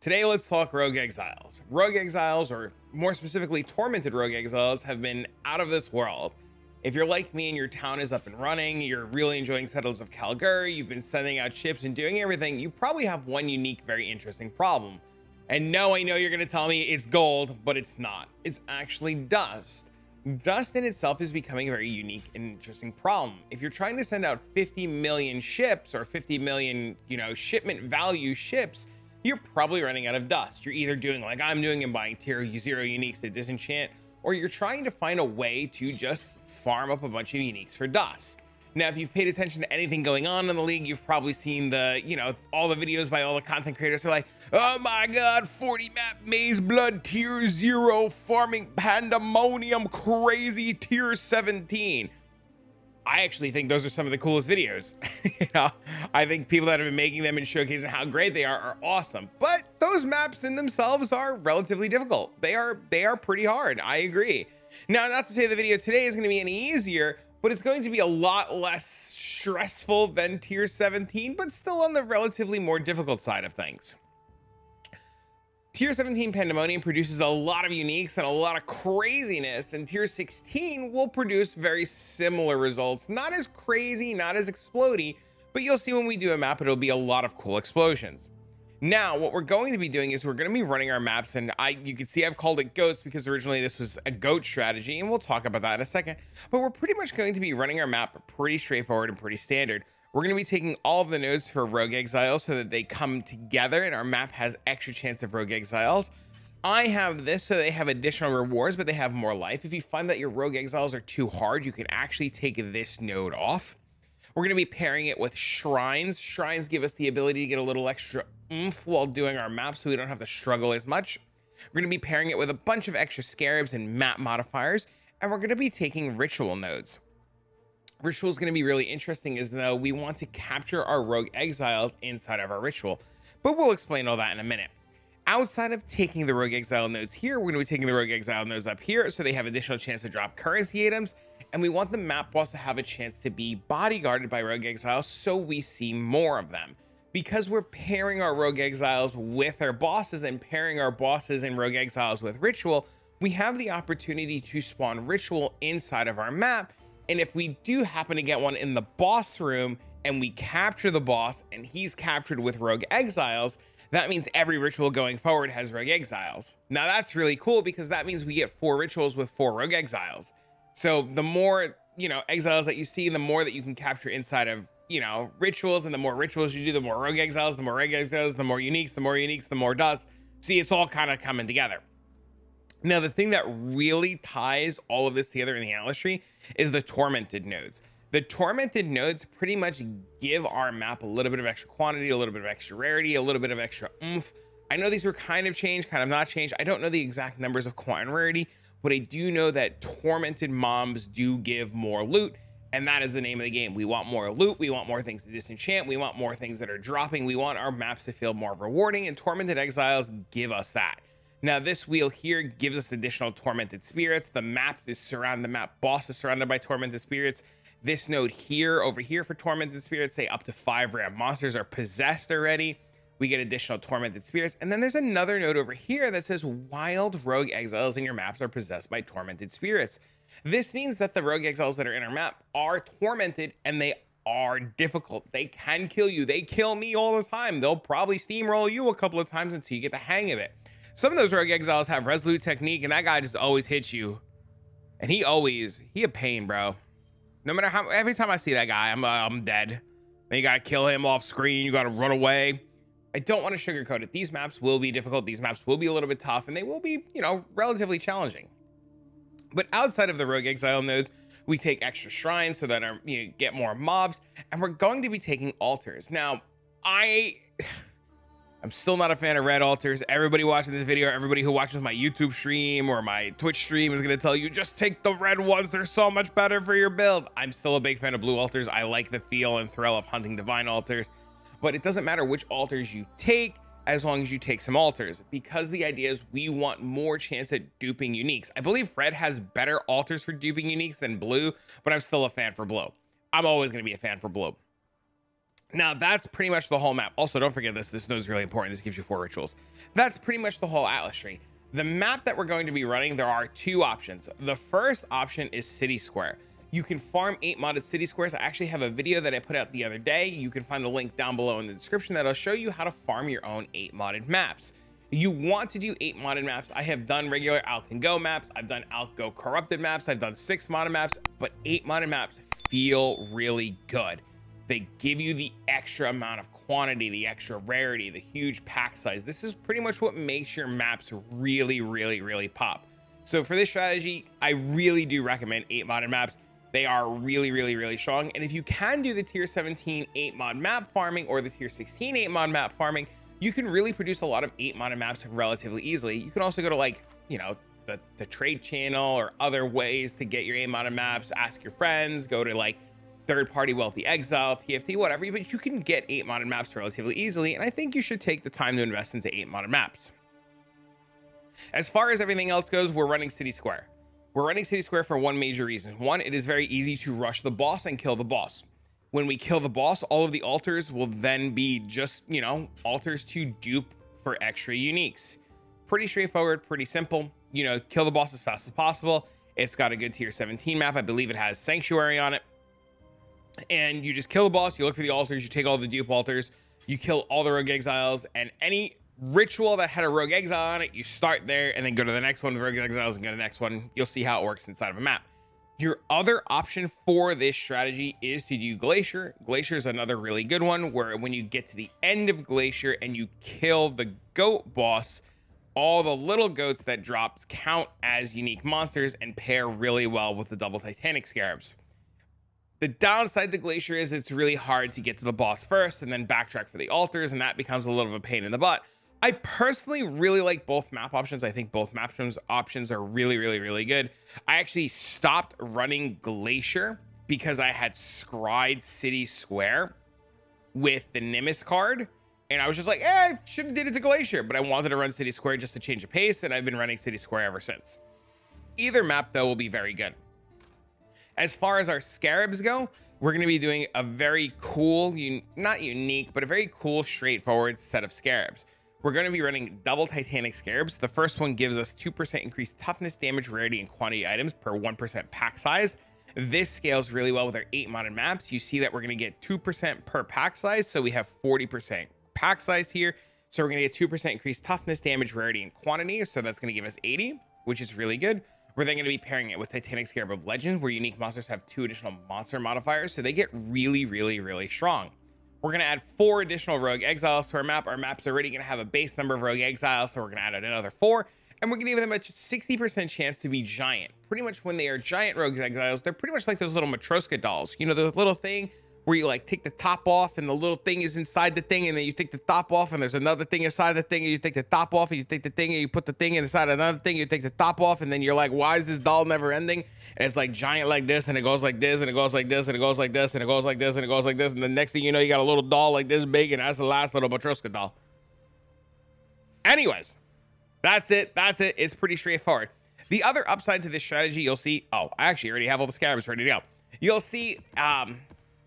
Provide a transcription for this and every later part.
Today, let's talk Rogue Exiles. Rogue Exiles, or more specifically, Tormented Rogue Exiles, have been out of this world. If you're like me and your town is up and running, you're really enjoying Settles of Calgary, you've been sending out ships and doing everything, you probably have one unique, very interesting problem. And no, I know you're going to tell me it's gold, but it's not. It's actually dust. Dust in itself is becoming a very unique and interesting problem. If you're trying to send out 50 million ships or 50 million, shipment value ships, you're probably running out of dust. You're either doing like I'm doing and buying tier 0 uniques to disenchant, or you're trying to find a way to just farm up a bunch of uniques for dust. Now, if you've paid attention to anything going on in the league, you've probably seen the, all the videos by all the content creators are like, oh my God, 40 map Maze Blood tier 0 farming pandemonium crazy tier 17. I actually think those are some of the coolest videos. I think people that have been making them and showcasing how great they are awesome. But those maps in themselves are relatively difficult. They are pretty hard. I agree. Now, not to say the video today is going to be any easier, but it's going to be a lot less stressful than tier 17, but still on the relatively more difficult side of things. Tier 17 Pandemonium produces a lot of uniques and a lot of craziness, and tier 16 will produce very similar results. Not as crazy, not as explodey, but you'll see when we do a map, it'll be a lot of cool explosions. Now, what we're going to be doing is we're going to be running our maps, and you can see I've called it goats because originally this was a goat strategy, and we'll talk about that in a second. But we're pretty much going to be running our map pretty straightforward and pretty standard. We're going to be taking all of the nodes for Rogue Exiles so that they come together and our map has extra chance of Rogue Exiles. I have this so they have additional rewards, but they have more life. If you find that your Rogue Exiles are too hard, you can actually take this node off. We're going to be pairing it with shrines. Shrines give us the ability to get a little extra oomph while doing our map so we don't have to struggle as much. We're going to be pairing it with a bunch of extra Scarabs and map modifiers, and we're going to be taking ritual nodes. Ritual is going to be really interesting as though we want to capture our Rogue Exiles inside of our ritual, but we'll explain all that in a minute. Outside of taking the Rogue Exile nodes here, we're going to be taking the Rogue Exile nodes up here so they have additional chance to drop currency items, and we want the map boss to have a chance to be bodyguarded by Rogue Exiles so we see more of them. Because we're pairing our Rogue Exiles with our bosses and pairing our bosses and Rogue Exiles with Ritual, we have the opportunity to spawn Ritual inside of our map. And if we do happen to get one in the boss room and we capture the boss and he's captured with Rogue Exiles, that means every ritual going forward has Rogue Exiles. Now that's really cool because that means we get 4 rituals with 4 Rogue Exiles. So the more, exiles that you see, the more that you can capture inside of, rituals, and the more rituals you do, the more Rogue Exiles, the more Rogue Exiles, the more uniques, the more dust. See, it's all kind of coming together. Now, the thing that really ties all of this together in the analyst tree is the Tormented nodes. The Tormented nodes pretty much give our map a little bit of extra quantity, a little bit of extra rarity, a little bit of extra oomph. I know these were kind of changed, kind of not changed. I don't know the exact numbers of quant and rarity, but I do know that Tormented mobs do give more loot, and that is the name of the game. We want more loot, we want more things to disenchant, we want more things that are dropping, we want our maps to feel more rewarding, and Tormented Exiles give us that. Now, this wheel here gives us additional Tormented Spirits. The map boss is surrounded by Tormented Spirits. This node here, over here for Tormented Spirits, say up to 5 rare monsters are possessed already. We get additional Tormented Spirits. And then there's another node over here that says Wild Rogue Exiles in your maps are possessed by Tormented Spirits. This means that the Rogue Exiles that are in our map are tormented and they are difficult. They can kill you. They kill me all the time. They'll probably steamroll you a couple of times until you get the hang of it. Some of those Rogue Exiles have Resolute Technique, and that guy just always hits you. And he a pain, bro. No matter how, every time I see that guy, I'm dead. Then you gotta kill him off screen, you gotta run away. I don't want to sugarcoat it. These maps will be difficult, these maps will be a little bit tough, and they will be, relatively challenging. But outside of the Rogue Exile nodes, we take extra shrines so that get more mobs, and we're going to be taking altars. Now, I'm still not a fan of red altars. Everybody watching this video, everybody who watches my YouTube stream or my Twitch stream is going to tell you, just take the red ones. They're so much better for your build. I'm still a big fan of blue altars. I like the feel and thrill of hunting divine altars, but it doesn't matter which altars you take as long as you take some altars, because the idea is we want more chance at duping uniques. I believe red has better altars for duping uniques than blue, but I'm still a fan for blue. I'm always going to be a fan for blue. Now that's pretty much the whole map. Also, don't forget this node is really important. This gives you 4 rituals. That's pretty much the whole Atlas tree. The map that we're going to be running, there are 2 options. The first option is City Square. You can farm 8 modded city squares. I actually have a video that I put out the other day. You can find the link down below in the description that'll show you how to farm your own 8 modded maps. You want to do 8 modded maps. I have done regular Alk and Go maps. I've done Alk Go corrupted maps. I've done 6 modded maps, but 8 modded maps feel really good. They give you the extra amount of quantity, the extra rarity, the huge pack size. This is pretty much what makes your maps really pop. So for this strategy, I really do recommend 8 modded maps. They are really strong. And if you can do the tier 17 8 mod map farming or the tier 16 8 mod map farming, you can really produce a lot of 8 modded maps relatively easily. You can also go to, like, you know, the trade channel or other ways to get your 8 modded maps. Ask your friends, go to like third-party wealthy exile, TFT, whatever, but you can get 8 modded maps relatively easily. And I think you should take the time to invest into 8 modded maps. As far as everything else goes, we're running City Square. We're running City Square for one major reason. One, it is very easy to rush the boss and kill the boss. When we kill the boss, all of the altars will then be just, you know, altars to dupe for extra uniques. Pretty straightforward, pretty simple. You know, kill the boss as fast as possible. It's got a good tier 17 map. I believe it has Sanctuary on it. And you just kill the boss, you look for the altars, you take all the dupe altars, you kill all the Rogue Exiles, and any ritual that had a Rogue Exile on it, you start there and then go to the next one with Rogue Exiles and go to the next one. You'll see how it works inside of a map. Your other option for this strategy is to do Glacier. Glacier is another really good one, where when you get to the end of Glacier and you kill the goat boss, all the little goats that drops count as unique monsters and pair really well with the double Titanic Scarabs. The downside to Glacier is it's really hard to get to the boss first and then backtrack for the altars, and that becomes a little of a pain in the butt. I personally really like both map options. I think both map options are really good. I actually stopped running Glacier because I had scryed City Square with the Nimbus card, and I was just like, I should have did it to Glacier, but I wanted to run City Square just to change the pace, and I've been running City Square ever since. Either map, though, will be very good. As far as our Scarabs go, we're going to be doing a very cool, not unique, but a very cool, straightforward set of Scarabs. We're going to be running double Titanic Scarabs. The first one gives us 2% increased toughness, damage, rarity, and quantity items per 1% pack size. This scales really well with our 8 modded maps. You see that we're going to get 2% per pack size, so we have 40% pack size here. So we're going to get 2% increased toughness, damage, rarity, and quantity. So that's going to give us 80, which is really good. We're then going to be pairing it with Titanic Scarab of Legends, where unique monsters have 2 additional monster modifiers, so they get really strong. We're going to add 4 additional Rogue Exiles to our map. Our map's already going to have a base number of Rogue Exiles, so we're going to add another 4, and we're going to give them a 60% chance to be giant. Pretty much when they are giant Rogue Exiles, they're pretty much like those little Matryoshka dolls. You know, the little thing where you like take the top off and the little thing is inside the thing, and then you take the top off and there's another thing inside the thing, and you take the top off and you take the thing and you put the thing inside another thing, you take the top off, and then you're like, why is this doll never ending? And it's like giant like this, and it goes like this, and it goes like this, and it goes like this, and it goes like this, and it goes like this, and the next thing you know, you got a little doll like this big, and that's the last little Matryoshka doll. Anyways, that's it. It's pretty straightforward. The other upside to this strategy, you'll see, oh, I actually already have all the Scarabs ready to go. You'll see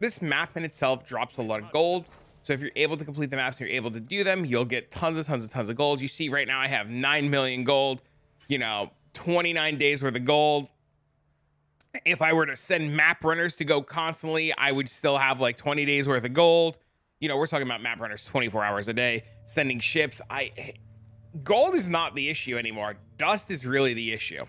this map in itself drops a lot of gold. So if you're able to complete the maps and you're able to do them, you'll get tons of gold. You see right now I have 9 million gold, you know, 29 days worth of gold. If I were to send map runners to go constantly, I would still have like 20 days worth of gold. You know, we're talking about map runners 24 hours a day, sending ships. Gold is not the issue anymore. Dust is really the issue.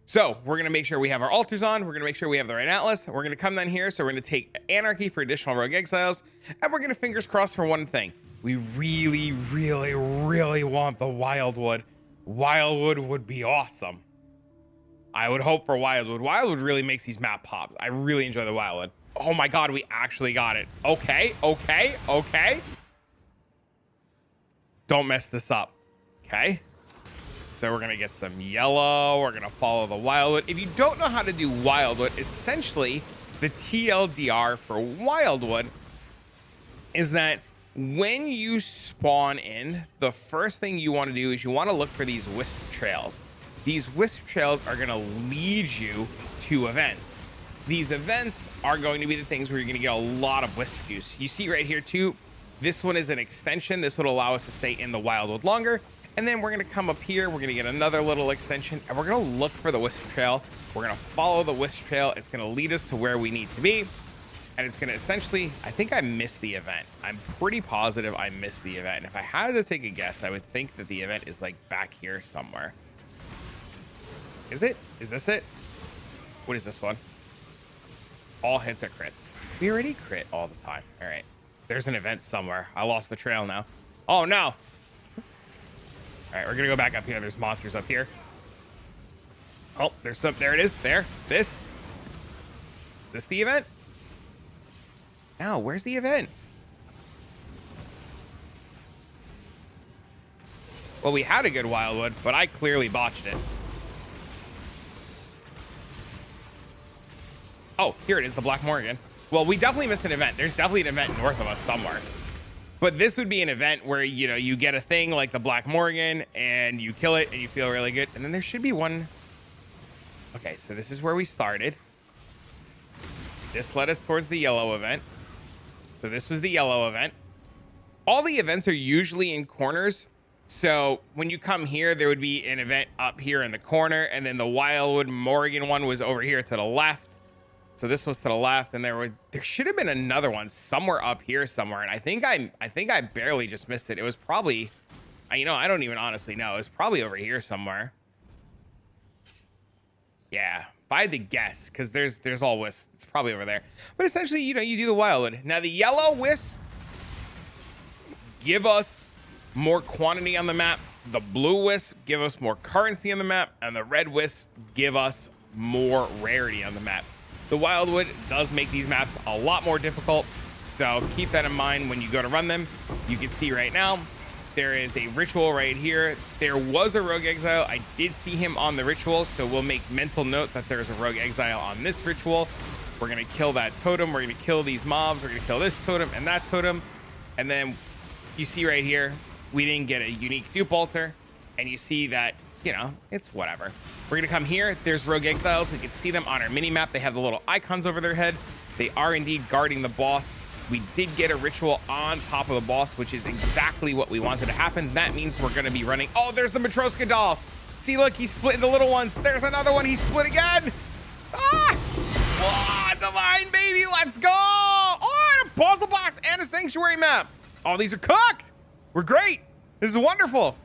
So we're going to make sure we have our altars on. We're going to make sure we have the right atlas. We're going to come down here. So we're going to take Anarchy for additional Rogue Exiles. And we're going to fingers crossed for one thing. We really want the Wildwood. Wildwood would be awesome. I would hope for Wildwood. Wildwood really makes these map pops. I really enjoy the Wildwood. Oh my God, we actually got it. Okay. Don't mess this up. Okay. So we're going to get some yellow. We're going to follow the Wildwood. If you don't know how to do Wildwood, essentially the TLDR for Wildwood is that when you spawn in, the first thing you want to do is you want to look for these wisp trails. These wisp trails are going to lead you to events. these events are going to be the things where you're going to get a lot of wisp juice. You see right here too, this one is an extension. This would allow us to stay in the Wildwood longer. And then we're going to come up here. We're going to get another little extension, and we're going to look for the wisp trail. We're going to follow the wisp trail. It's going to lead us to where we need to be. And it's going to essentially, I think I missed the event. I'm pretty positive I missed the event. And if I had to take a guess, I would think that the event is like back here somewhere. Is it? Is this it? What is this one? All hits are crits. We already crit all the time. All right. There's an event somewhere. I lost the trail now. Oh, no. All right, we're gonna go back up here. There's monsters up here. Oh, there's some. There it is. There. This. Is this the event? No, where's the event? Well, we had a good Wildwood, but I clearly botched it. Oh, here it is, the Black Morgan. Well, we definitely missed an event. There's definitely an event north of us somewhere. But this would be an event where, you know, you get a thing like the Black Morgan and you kill it and you feel really good. And then there should be one. Okay, so this is where we started. This led us towards the yellow event. So this was the yellow event. All the events are usually in corners. So when you come here, there would be an event up here in the corner. And then the Wildwood Morgan one was over here to the left. So this was to the left, and there should have been another one somewhere up here somewhere. And I think I barely just missed it. It was probably, you know, I don't even honestly know. It was probably over here somewhere. Yeah, if I had to guess, because there's all wisps, it's probably over there. But essentially, you know, you do the Wildwood. Now the yellow wisps give us more quantity on the map. The blue wisps give us more currency on the map, and the red wisps give us more rarity on the map. The Wildwood does make these maps a lot more difficult, so keep that in mind when you go to run them. You can see right now, there is a ritual right here. There was a Rogue Exile. I did see him on the ritual, so we'll make mental note that there's a Rogue Exile on this ritual. We're going to kill that totem. We're going to kill these mobs. We're going to kill this totem and that totem. And then you see right here, we didn't get a unique dupe altar, and you see that, you know, it's whatever. We're gonna come here. There's Rogue Exiles. We can see them on our mini map. They have the little icons over their head. They are indeed guarding the boss. We did get a ritual on top of the boss, which is exactly what we wanted to happen. That means we're gonna be running. Oh, there's the Matroska doll. See, look, he's split into little ones. There's another one. He's split again. Ah! Oh, divine baby. Let's go. Oh, and a puzzle box and a sanctuary map. Oh, these are cooked. We're great. This is wonderful.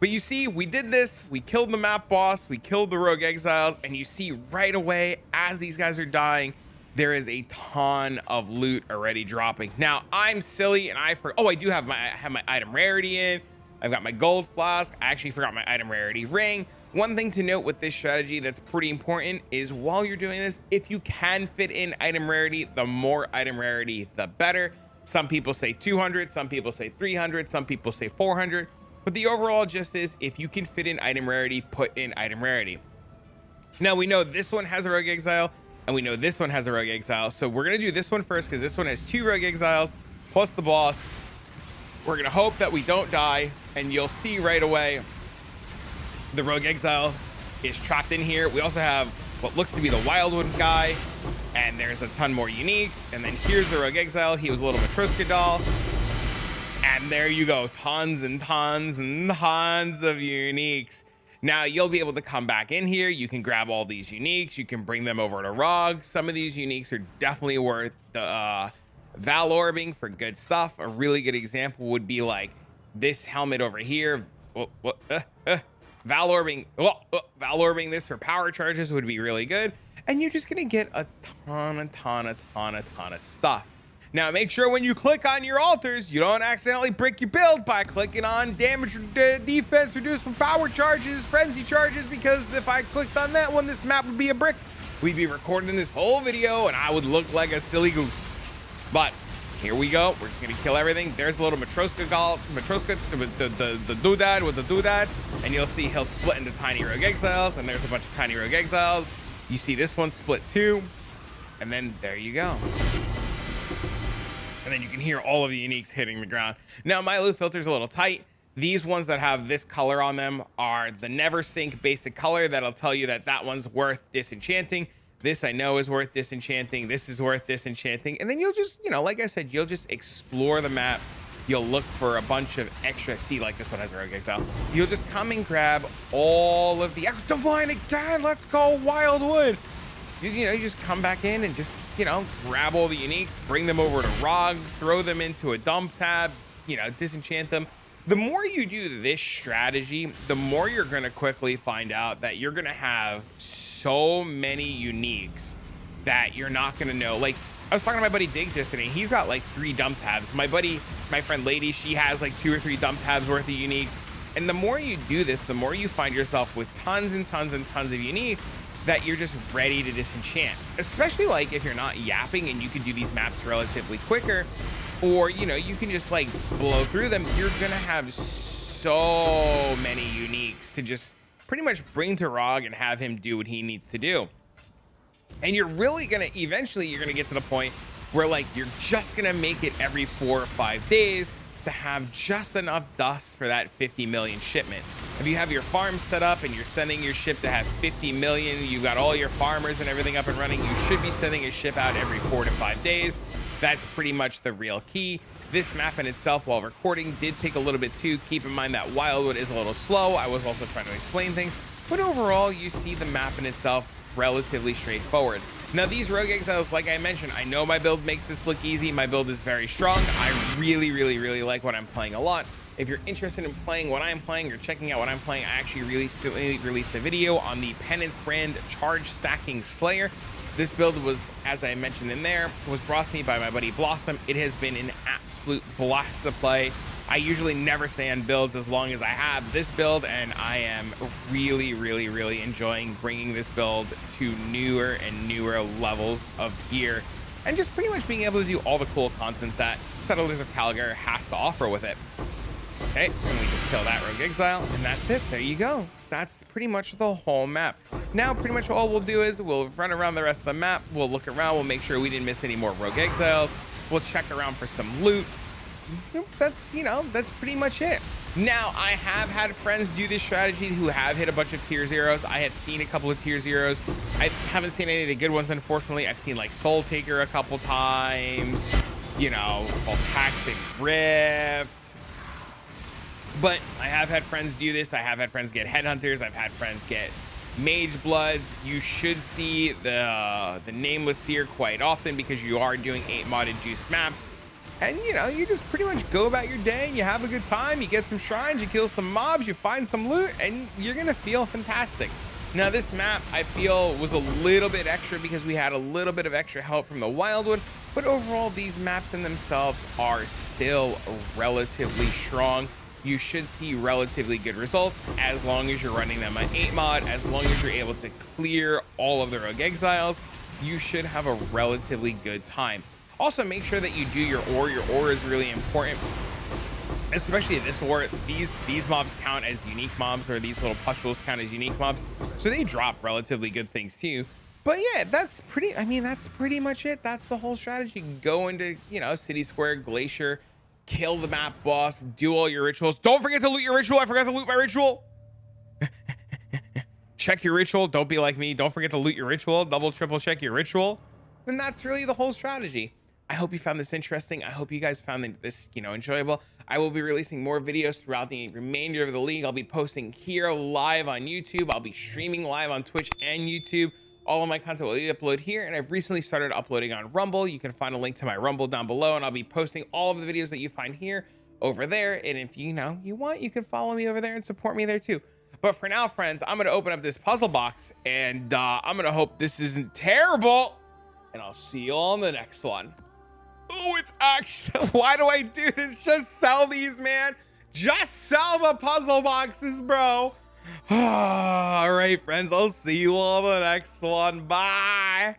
But you see, we did this. We killed the map boss. We killed the Rogue Exiles. And you see right away, as these guys are dying, there is a ton of loot already dropping. Now, I'm silly and I do have my item rarity in. I've got my gold flask. I actually forgot my item rarity ring. One thing to note with this strategy that's pretty important is while you're doing this, if you can fit in item rarity, the more item rarity, the better. Some people say 200, some people say 300, some people say 400. But the overall gist is, if you can fit in item rarity, put in item rarity. Now, we know this one has a Rogue Exile, and we know this one has a Rogue Exile. So we're going to do this one first, because this one has 2 Rogue Exiles, plus the boss. We're going to hope that we don't die, and you'll see right away the Rogue Exile is trapped in here. We also have what looks to be the Wildwood guy, and there's a ton more uniques. And then here's the Rogue Exile. He was a little Matroska doll. And there you go, tons and tons and tons of uniques. Now you'll be able to come back in here. You can grab all these uniques. You can bring them over to Rogue. Some of these uniques are definitely worth the Val Orbing for good stuff. A really good example would be like this helmet over here. Val Orbing this for power charges would be really good. And you're just gonna get a ton of stuff. Now, make sure when you click on your altars, you don't accidentally break your build by clicking on damage defense reduced from power charges, frenzy charges, because if I clicked on that one, this map would be a brick. We'd be recording this whole video and I would look like a silly goose. But here we go. We're just gonna kill everything. There's the little Matroska, the doodad with the doodad, and you'll see he'll split into tiny Rogue Exiles, and there's a bunch of tiny Rogue Exiles. You see this one split too, and then there you go. And then you can hear all of the uniques hitting the ground. Now, my loot filter is a little tight. These ones that have this color on them are the never sync basic color. That'll tell you that that one's worth disenchanting. This I know is worth disenchanting. This is worth disenchanting. And then you'll just, you know, like I said, you'll just explore the map. You'll look for a bunch of extra. See, like this one has a Rogue Exile. You'll just come and grab all of the Divine again. Let's go Wildwood. You know, you just come back in and just, you know, grab all the uniques, bring them over to Rogue, throw them into a dump tab, you know, disenchant them. The more you do this strategy, the more you're going to quickly find out that you're going to have so many uniques that you're not going to know. Like, I was talking to my buddy Diggs yesterday. He's got like 3 dump tabs. My friend Lady, she has like 2 or 3 dump tabs worth of uniques. And the more you do this, the more you find yourself with tons and tons and tons of uniques that you're just ready to disenchant, especially like if you're not yapping and you can do these maps relatively quicker, or, you know, you can just like blow through them. You're gonna have so many uniques to just pretty much bring to Rogue and have him do what he needs to do. And you're really gonna, eventually you're gonna get to the point where like you're just gonna make it every 4 or 5 days to have just enough dust for that 50 million shipment. If you have your farm set up and you're sending your ship to have 50 million, you got all your farmers and everything up and running, you should be sending a ship out every 4 to 5 days. That's pretty much the real key. This map in itself, while recording, did take a little bit too. Keep in mind that Wildwood is a little slow. I was also trying to explain things, but overall you see the map in itself relatively straightforward. Now these Rogue Exiles, like I mentioned, I know my build makes this look easy. My build is very strong. I really like what I'm playing a lot. If you're interested in playing what I'm playing or checking out what I'm playing, I actually recently released a video on the Penance brand charge stacking Slayer. This build was, as I mentioned in there, was brought to me by my buddy Blossom. It has been an absolute blast to play. I usually never stay on builds as long as I have this build, and I am really enjoying bringing this build to newer and newer levels of gear, and just pretty much being able to do all the cool content that Settlers of Calgar has to offer with it. Okay, and we just kill that Rogue Exile, and that's it. There you go. That's pretty much the whole map. Now, pretty much all we'll do is we'll run around the rest of the map. We'll look around. We'll make sure we didn't miss any more Rogue Exiles. We'll check around for some loot. That's, you know, that's pretty much it. Now, I have had friends do this strategy who have hit a bunch of tier 0s. I have seen a couple of tier 0s. I haven't seen any of the good ones, unfortunately. I've seen like Soul Taker a couple times, you know, Taxic Rift. But I have had friends do this. I have had friends get Headhunters. I've had friends get Mage Bloods. You should see the Nameless Seer quite often because you are doing 8 modded juice maps. And, you know, you just pretty much go about your day and you have a good time. You get some shrines, you kill some mobs, you find some loot, and you're going to feel fantastic. Now, this map, I feel, was a little bit extra because we had a little bit of extra help from the Wildwood. But overall, these maps in themselves are still relatively strong. You should see relatively good results as long as you're running them on 8 mod, as long as you're able to clear all of the Rogue Exiles. You should have a relatively good time. Also, make sure that you do your ore. Your ore is really important, especially this ore. These mobs count as unique mobs, or these little pustules count as unique mobs, so they drop relatively good things too. But yeah, that's pretty much it. That's the whole strategy. Go into, you know, City Square, Glacier, kill the map boss, do all your rituals. Don't forget to loot your ritual. I forgot to loot my ritual. Check your ritual. Don't be like me. Don't forget to loot your ritual. Double, triple check your ritual. And that's really the whole strategy. I hope you found this interesting. I hope you guys found this, you know, enjoyable. I will be releasing more videos throughout the remainder of the league. I'll be posting here live on YouTube. I'll be streaming live on Twitch and YouTube. All of my content will be uploaded here, and I've recently started uploading on Rumble. You can find a link to my Rumble down below, and I'll be posting all of the videos that you find here over there. And if you know you want, you can follow me over there and support me there too. But for now, friends, I'm going to open up this puzzle box, and I'm going to hope this isn't terrible, and I'll see you all in the next one. Oh, it's actually, why do I do this? Just sell these, man. Just sell the puzzle boxes, bro. All right, friends, I'll see you all in the next one. Bye.